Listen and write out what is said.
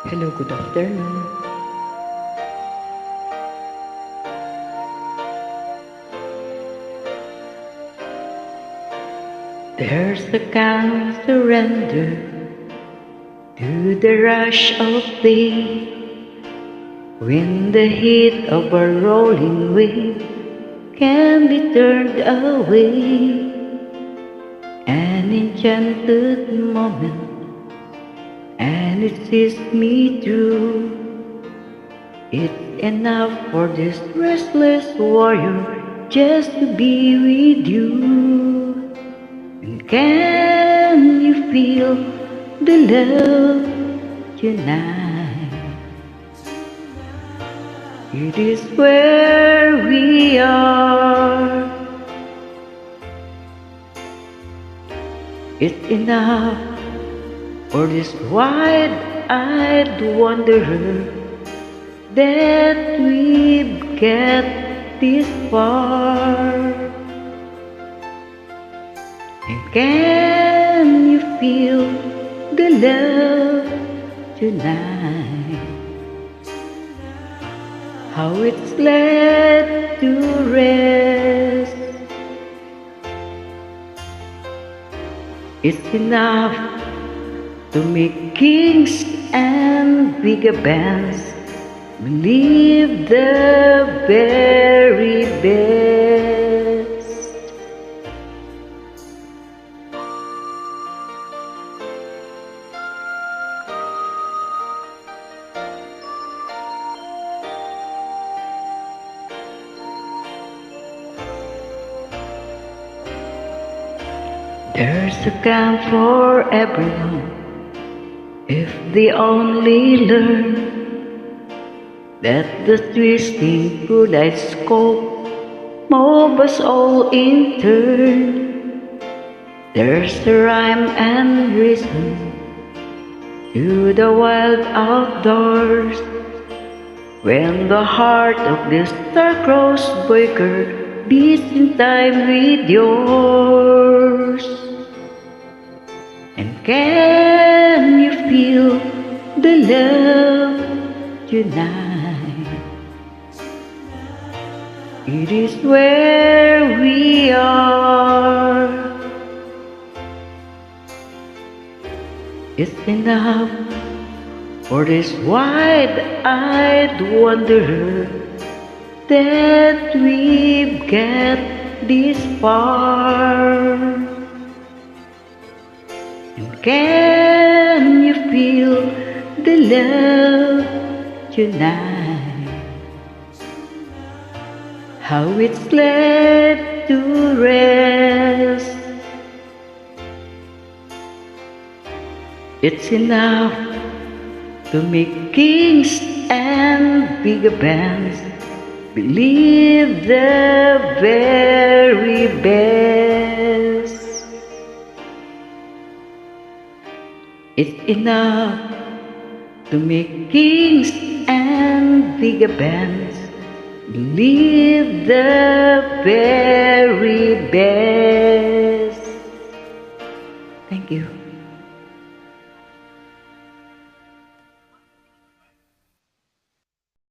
Hello, good afternoon. There's a kind of surrender to the rush of day, when the heat of a rolling wave can be turned away. An enchanted moment, and it sees me through. It's enough for this restless warrior just to be with you. And can you feel the love tonight? It is where we are. It's enough for this wide-eyed wanderer that we've got this far. And can you feel the love tonight? How it's laid to rest. It's enough to make kings and bigger bands believe the very best. There's a camp for everyone if they only learn that the twisting kaleidoscope moves us all in turn. There's a rhyme and reason to the wild outdoors, when the heart of the star-crossed breaker beats in time with yours. And can you feel the love tonight? It is where we are. It's enough for this wide-eyed wanderer that we've got this far. And can you feel the love tonight? How it's laid to rest. It's enough to make kings and bigger bands believe the very best. It's enough to make kings and bigger bands believe the very best.